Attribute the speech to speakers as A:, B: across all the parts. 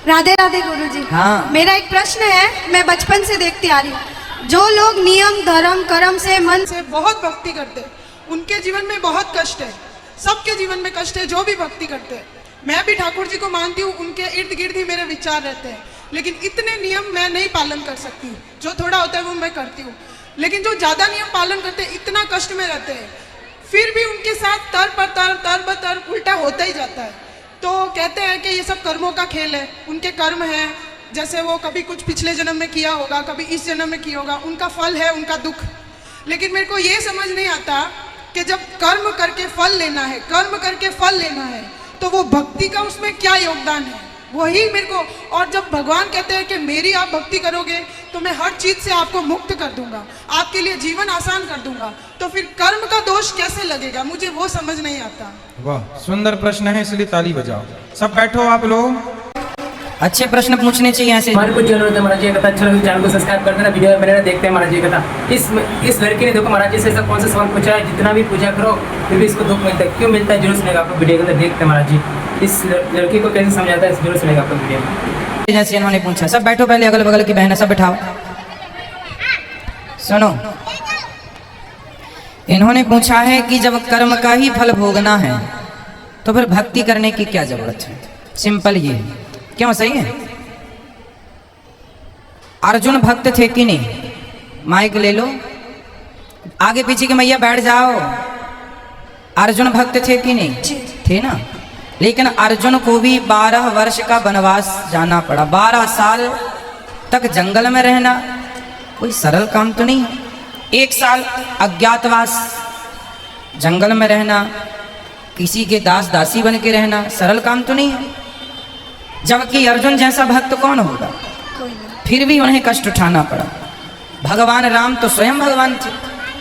A: राधे राधे गुरुजी।
B: हाँ।
A: मेरा एक प्रश्न है, मैं बचपन से देखती आ रही हूँ, जो लोग नियम धर्म कर्म से मन
C: से बहुत भक्ति करते हैं, उनके जीवन में बहुत कष्ट है। सबके जीवन में कष्ट है जो भी भक्ति करते हैं। मैं भी ठाकुर जी को मानती हूँ, उनके इर्द गिर्द ही मेरे विचार रहते हैं, लेकिन इतने नियम मैं नहीं पालन कर सकती हूँ। जो थोड़ा होता है वो मैं करती हूँ, लेकिन जो ज़्यादा नियम पालन करते हैं इतना कष्ट में रहते हैं, फिर भी उनके साथ तर ब उल्टा होता ही जाता है। तो कहते हैं कि ये सब कर्मों का खेल है, उनके कर्म हैं, जैसे वो कभी कुछ पिछले जन्म में किया होगा, कभी इस जन्म में किया होगा, उनका फल है उनका दुख। लेकिन मेरे को ये समझ नहीं आता कि जब कर्म करके फल लेना है, कर्म करके फल लेना है, तो वो भक्ति का उसमें क्या योगदान है, वही मेरे को। और जब भगवान कहते हैं कि मेरी आप भक्ति करोगे तो मैं हर चीज़ से आपको मुक्त कर दूंगा, आपके लिए जीवन आसान कर दूंगा, तो फिर कर्म का दोष कैसे लगेगा, मुझे वो समझ नहीं आता।
B: वाह, सुंदर प्रश्न है, इसलिए ताली बजाओ। सब बैठो आप लोग। अच्छे प्रश्न पूछने चाहिए ऐसे।
D: हमारे कुछ जरूरत है महाराज जी कथा। अच्छा लगे चैनल को सब्सक्राइब कर देना, वीडियो मेरे देखते हैं महाराज जी कथा। इस लड़की ने देखो महाराज जी से ऐसा कौन सा सवाल पूछा है, जितना भी पूछा करो फिर भी इसको दुख मिलता है, क्यों मिलता है, जरूर सुनेगा आपको वीडियो के अंदर। देखते हैं महाराज जी इस लड़की को कैसे समझाता है, जरूर सुनेगा आपको वीडियो में।
B: जैसे इन्होंने पूछा, सब बैठो, पहले अगल बगल की बहन सब बैठाओ। सुनो, इन्होंने पूछा है कि जब कर्म का ही फल भोगना है तो फिर भक्ति करने की क्या जरूरत है। सिंपल ये है, क्यों? सही है। अर्जुन भक्त थे कि नहीं? माइक ले लो, आगे पीछे की मैया बैठ जाओ। अर्जुन भक्त थे कि नहीं? थे ना। लेकिन अर्जुन को भी 12 वर्ष का वनवास जाना पड़ा। 12 साल तक जंगल में रहना कोई सरल काम तो नहीं है। 1 साल अज्ञातवास, जंगल में रहना, किसी के दास दासी बन के रहना सरल काम तो नहीं है। जबकि अर्जुन जैसा भक्त कौन होगा? फिर भी उन्हें कष्ट उठाना पड़ा। भगवान राम तो स्वयं भगवान थे,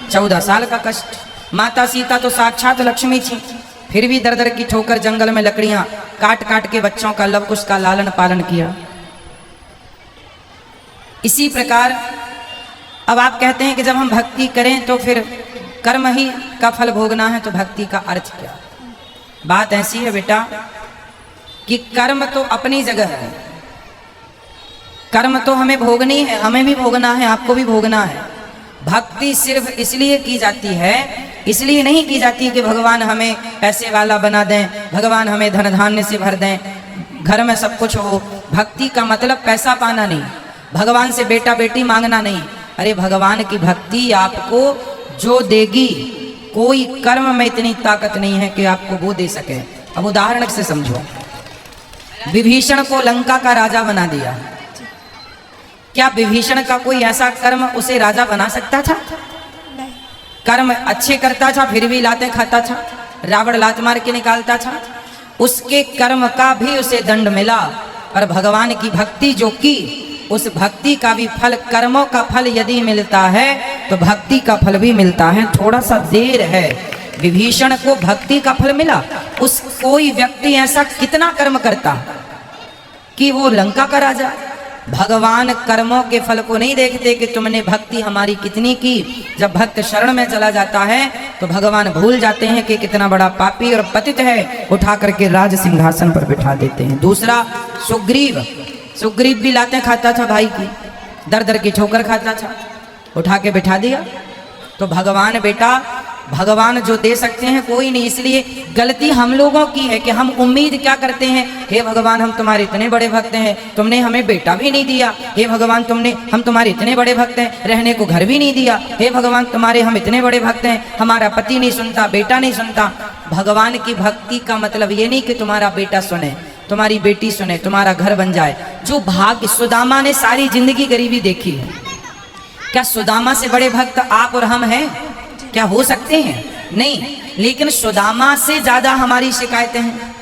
B: 14 साल का कष्ट। माता सीता तो साक्षात लक्ष्मी थी, फिर भी दर दर की ठोकर जंगल में लकड़ियां काट काट के बच्चों का लव कुश का लालन पालन किया। इसी प्रकार अब आप कहते हैं कि जब हम भक्ति करें तो फिर कर्म ही का फल भोगना है, तो भक्ति का अर्थ क्या? बात ऐसी है बेटा कि कर्म तो अपनी जगह है, कर्म तो हमें भोगनी है, हमें भी भोगना है, आपको भी भोगना है। भक्ति सिर्फ इसलिए की जाती है, इसलिए नहीं की जाती कि भगवान हमें पैसे वाला बना दें, भगवान हमें धन धान्य से भर दें, घर में सब कुछ हो। भक्ति का मतलब पैसा पाना नहीं, भगवान से बेटा बेटी मांगना नहीं। अरे भगवान की भक्ति आपको जो देगी, कोई कर्म में इतनी ताकत नहीं है कि आपको वो दे सके। अब उदाहरण से समझो, विभीषण को लंका का राजा बना दिया, क्या विभीषण का कोई ऐसा कर्म उसे राजा बना सकता था? कर्म अच्छे करता था फिर भी लाते खाता था, रावण लात मार के निकालता था, उसके कर्म का भी उसे दंड मिला। पर भगवान की भक्ति जो की, उस भक्ति का भी फल, कर्मों का फल यदि मिलता है तो भक्ति का फल भी मिलता है। थोड़ा सा देर है, विभीषण को भक्ति का फल मिला। उस कोई व्यक्ति ऐसा कितना कर्म करता कि वो लंका का राजा। भगवान कर्मों के फल को नहीं देखते कि तुमने भक्ति हमारी कितनी की। जब भक्त शरण में चला जाता है तो भगवान भूल जाते हैं कि कितना बड़ा पापी और पतित है, उठा करके राज सिंहासन पर बिठा देते हैं। दूसरा सुग्रीव, सुग्रीव भी लाते खाता था भाई की, दर दर की ठोकर खाता था, उठा के बिठा दिया। तो भगवान बेटा, भगवान जो दे सकते हैं कोई नहीं। इसलिए गलती हम लोगों की है कि हम उम्मीद क्या करते हैं, हे भगवान हम तुम्हारे इतने बड़े भक्त हैं, तुमने हमें बेटा भी नहीं दिया। हे भगवान हम तुम्हारे इतने बड़े भक्त हैं, रहने को घर भी नहीं दिया। हे भगवान तुम्हारे हम इतने बड़े भक्त हैं, हमारा पति नहीं सुनता, बेटा नहीं सुनता। भगवान की भक्ति का मतलब ये नहीं कि तुम्हारा बेटा सुने, तुम्हारी बेटी सुने, तुम्हारा घर बन जाए। जो भाग्य, सुदामा ने सारी जिंदगी गरीबी देखी है, क्या सुदामा से बड़े भक्त आप और हम हैं? क्या हो सकते हैं? नहीं। लेकिन सुदामा से ज्यादा हमारी शिकायतें हैं।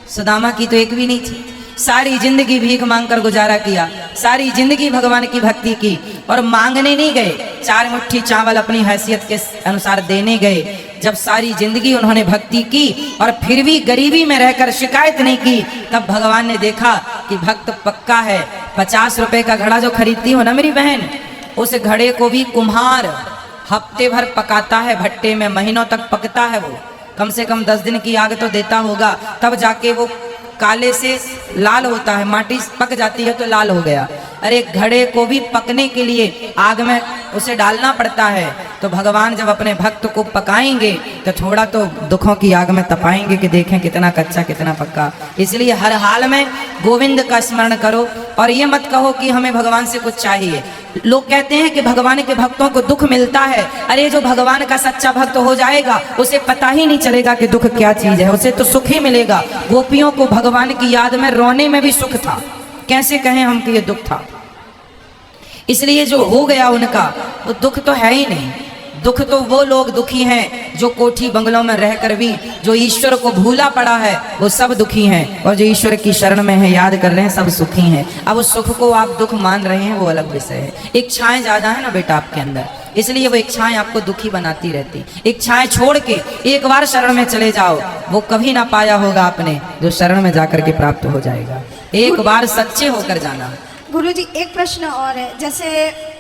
B: सुदामा की तो एक भी नहीं थी, सारी जिंदगी भीख मांगकर गुजारा किया, सारी जिंदगी भगवान की भक्ति की, और मांगने नहीं गए, 4 मुट्ठी चावल अपनी हैसियत के अनुसार देने गए। जब सारी जिंदगी उन्होंने भक्ति की और फिर भी गरीबी में रहकर शिकायत नहीं की, तब भगवान ने देखा कि भक्त पक्का है। 50 रुपए का घड़ा जो खरीदती हो ना मेरी बहन, उस घड़े को भी कुम्हार हफ्ते भर पकाता है भट्टे में, महीनों तक पकता है वो, कम से कम 10 दिन की आग तो देता होगा, तब जाके वो काले से लाल होता है, माटी पक जाती है तो लाल हो गया। अरे घड़े को भी पकने के लिए आग में उसे डालना पड़ता है। तो भगवान जब अपने भक्त को पकाएंगे तो थोड़ा तो दुखों की आग में तपाएंगे कि देखें कितना कच्चा कितना पक्का। इसलिए हर हाल में गोविंद का स्मरण करो और ये मत कहो कि हमें भगवान से कुछ चाहिए। लोग कहते हैं कि भगवान के भक्तों को दुख मिलता है। अरे जो भगवान का सच्चा भक्त हो जाएगा उसे पता ही नहीं चलेगा कि दुख क्या चीज है, उसे तो सुख ही मिलेगा। गोपियों को भगवान की याद में रोने में भी सुख था, कैसे कहें हम कि ये दुख था। इसलिए जो हो गया उनका वो दुख तो है ही नहीं। दुख तो वो लोग दुखी हैं जो कोठी बंगलों में रहकर भी जो ईश्वर को भूला पड़ा है वो सब दुखी हैं, और जो ईश्वर की शरण में है याद कर रहे हैं सब सुखी हैं। अब उस सुख को आप दुख मान रहे हैं वो अलग विषय है। इच्छाएं ज्यादा है ना बेटा आपके अंदर, इसलिए वो इच्छाएं आपको दुखी बनाती रहती। इच्छाएं छोड़ के एक बार शरण में चले जाओ, वो कभी ना पाया होगा आपने जो शरण में जाकर के प्राप्त हो जाएगा। एक बार सच्चे होकर जाना।
A: गुरुजी एक प्रश्न और है, जैसे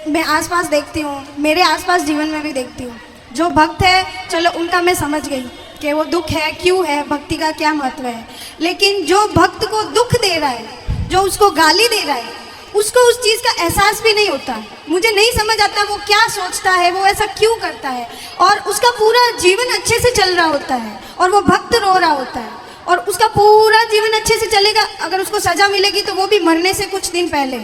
A: मैं आसपास देखती हूँ, मेरे आसपास जीवन में भी देखती हूँ, जो भक्त है चलो उनका मैं समझ गई कि वो दुख है क्यों है, भक्ति का क्या महत्व है। लेकिन जो भक्त को दुख दे रहा है, जो उसको गाली दे रहा है, उसको उस चीज़ का एहसास भी नहीं होता। मुझे नहीं समझ आता वो क्या सोचता है, वो ऐसा क्यों करता है, और उसका पूरा जीवन अच्छे से चल रहा होता है और वो भक्त रो रहा होता है और उसका पूरा जीवन अच्छे से चलेगा। अगर उसको सजा मिलेगी तो वो भी मरने से कुछ दिन पहले,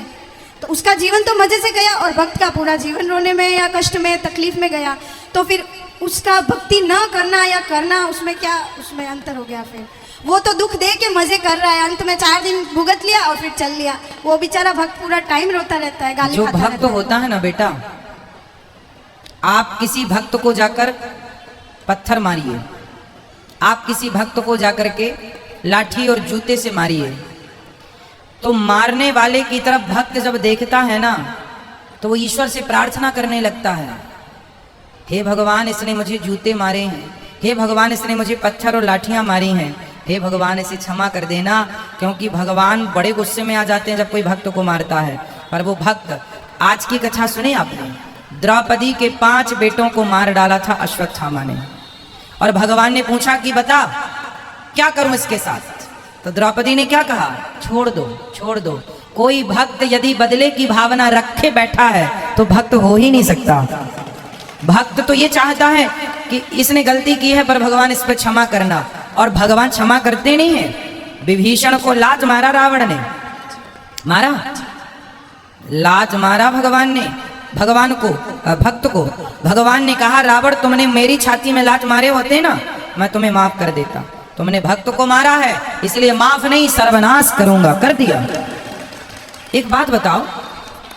A: तो उसका जीवन तो मज़े से गया और भक्त का पूरा जीवन रोने में या कष्ट में तकलीफ में गया। तो फिर उसका भक्ति न करना या करना, उसमें क्या उसमें अंतर हो गया। फिर वो तो दुख दे के मज़े कर रहा है, अंत में 4 दिन भुगत लिया और फिर चल लिया। वो बेचारा भक्त पूरा टाइम रोता रहता है, गाली
B: जो
A: खाता
B: भक्त
A: रहता है।
B: होता है ना बेटा, आप किसी भक्त को जाकर पत्थर मारिए, आप किसी भक्त को जाकर के लाठी और जूते से मारिए, तो मारने वाले की तरफ भक्त जब देखता है ना तो वो ईश्वर से प्रार्थना करने लगता है, हे भगवान इसने मुझे जूते मारे हैं, हे भगवान इसने मुझे पत्थर और लाठियां मारी हैं, हे भगवान इसे क्षमा कर देना। क्योंकि भगवान बड़े गुस्से में आ जाते हैं जब कोई भक्त को मारता है। पर वो भक्त, आज की कथा सुनी आपने, द्रौपदी के 5 बेटों को मार डाला था अश्वत्थामा ने, और भगवान ने पूछा कि बता क्या करूं इसके साथ। तो द्रौपदी ने क्या कहा, छोड़ दो छोड़ दो। कोई भक्त यदि बदले की भावना रखे बैठा है तो भक्त हो ही नहीं सकता। भक्त तो ये चाहता है कि इसने गलती की है पर भगवान इस पर क्षमा करना, और भगवान क्षमा करते नहीं है। विभीषण को लात मारा रावण ने, मारा लात मारा भगवान ने, भगवान को भक्त को भगवान ने कहा रावण तुमने मेरी छाती में लात मारे होते ना मैं तुम्हें माफ कर देता, तुमने भक्त को मारा है इसलिए माफ नहीं सर्वनाश करूंगा, कर दिया। एक बात बताओ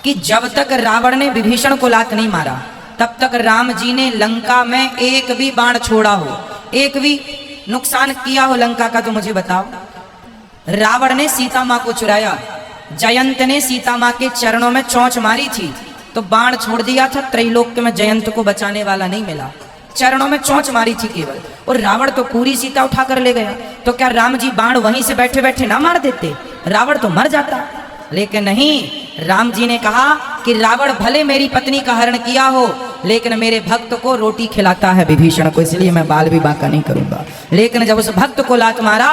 B: कि जब तक रावण ने विभीषण को लात नहीं मारा तब तक राम जी ने लंका में एक भी बाण छोड़ा हो, एक भी नुकसान किया हो लंका का, तो मुझे बताओ। रावण ने सीता माँ को चुराया, जयंत ने सीता माँ के चरणों में चोंच मारी थी तो बाण छोड़ दिया था, त्रैलोक्य में जयंत को बचाने वाला नहीं मिला, चरणों में चोंच मारी थी केवल, और रावण तो पूरी सीता उठा कर ले गया। तो क्या राम जी बाण वहीं से बैठे बैठे ना मार देते, रावण तो मर जाता। लेकिन नहीं, राम जी ने कहा कि रावण भले मेरी पत्नी का हरण किया हो लेकिन मेरे भक्त को रोटी खिलाता है विभीषण को, इसलिए मैं बाल विवाह का नहीं करूंगा। लेकिन जब उस भक्त को लात मारा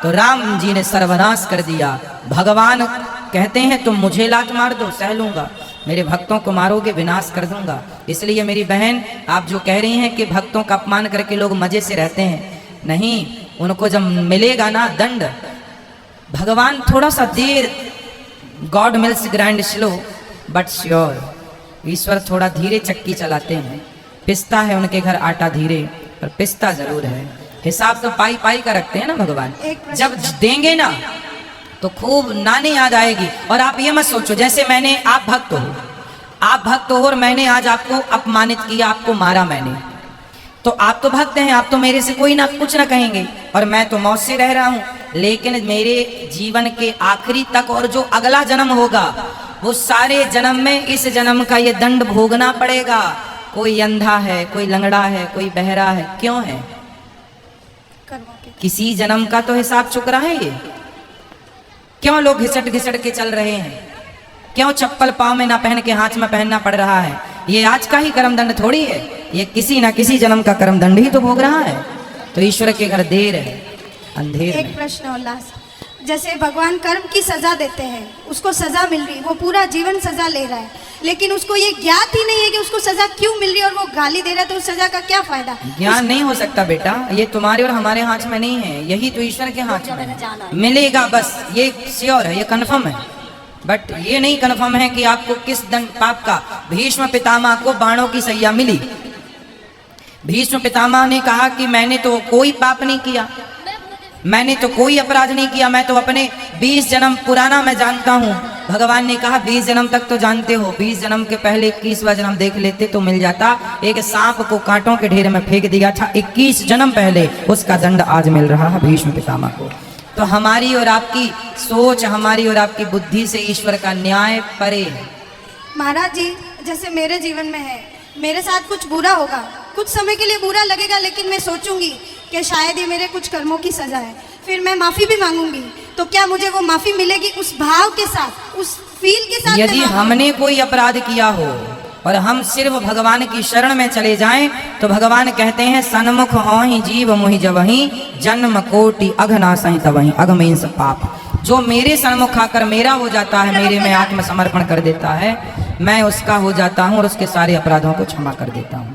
B: तो राम जी ने सर्वनाश कर दिया। भगवान कहते हैं तुम मुझे लात मार दो सह लूंगा, मेरे भक्तों को मारोगे विनाश कर दूंगा। इसलिए मेरी बहन आप जो कह रही हैं कि भक्तों का अपमान करके लोग मजे से रहते हैं, नहीं, उनको जब मिलेगा ना दंड, भगवान थोड़ा सा देर, god mills grind slow but sure, ईश्वर थोड़ा धीरे चक्की चलाते हैं, पिसता है उनके घर आटा धीरे पर पिसता जरूर है। हिसाब तो पाई पाई का रखते हैं ना भगवान, जब देंगे ना तो खूब नानी याद आएगी। और आप ये मत सोचो जैसे मैंने, आप भक्त हो और मैंने आज आपको अपमानित किया, आपको मारा मैंने, तो आप तो भक्त हैं, आप तो मेरे से कोई ना कुछ ना कहेंगे और मैं तो मौत से रह रहा हूं। लेकिन मेरे जीवन के आखिरी तक और जो अगला जन्म होगा वो सारे जन्म में इस जन्म का ये दंड भोगना पड़ेगा। कोई अंधा है, कोई लंगड़ा है, कोई बहरा है, क्यों है? किसी जन्म का तो हिसाब चुक रहा है ये। क्यों लोग घिसट घिसट के चल रहे हैं, क्यों चप्पल पाँव में ना पहन के हाथ में पहनना पड़ रहा है? ये आज का ही कर्म दंड थोड़ी है, ये किसी ना किसी जन्म का कर्म दंड ही तो भोग रहा है। तो ईश्वर के घर देर है, अंधेर
A: एक प्रश्न और लास्ट, जैसे भगवान कर्म की सज़ा देते हैं, उसको सज़ा मिल रही, वो पूरा जीवन सज़ा ले रहा है, लेकिन उसको ये ज्ञात ही नहीं है कि उसको सज़ा क्यों मिल रही है और वो गाली दे रहा है, तो उस सज़ा का क्या फ़ायदा।
B: ज्ञान नहीं हो सकता बेटा, ये तुम्हारे और हमारे हाथ में नहीं है, यही तो ईश्वर के हाथ में है। मिलेगा बस, ये श्योर है, ये कन्फर्म है, बट ये नहीं कन्फर्म है कि आपको किस दंड पाप का। भीष्म पितामह को बाणों की सैया मिली। भीष्म पितामह ने कहा कि मैंने तो कोई पाप नहीं किया, मैंने तो कोई अपराध नहीं किया, मैं तो अपने 20 जन्म पुराना मैं जानता हूँ। भगवान ने कहा 20 जन्म तक तो जानते हो, 20 जन्म के पहले 21वां जन्म देख लेते तो मिल जाता। एक सांप को कांटों के ढेर में फेंक दिया था 21 जन्म पहले, उसका दंड आज मिल रहा है भीष्म पितामह को। तो हमारी और आपकी सोच, हमारी और आपकी बुद्धि से ईश्वर का न्याय परे है।
A: महाराज जी, जैसे मेरे जीवन में है, मेरे साथ कुछ बुरा होगा, कुछ समय के लिए बुरा लगेगा, लेकिन मैं सोचूंगी कि शायद ये मेरे कुछ कर्मों की सजा है, फिर मैं माफ़ी भी मांगूंगी, तो क्या मुझे वो माफ़ी मिलेगी उस भाव के साथ, उस फील के साथ?
B: यदि हमने कोई अपराध किया हो और हम सिर्फ भगवान की शरण में चले जाएं, तो भगवान कहते हैं सन्मुख होहि जीव मोहि जबहि, जन्म कोटि अघनासहि तबहि अघमें सब पाप। जो मेरे सन्मुख आकर मेरा हो जाता है, मेरे में आत्मसमर्पण कर देता है, मैं उसका हो जाता हूँ और उसके सारे अपराधों को क्षमा कर देता हूँ।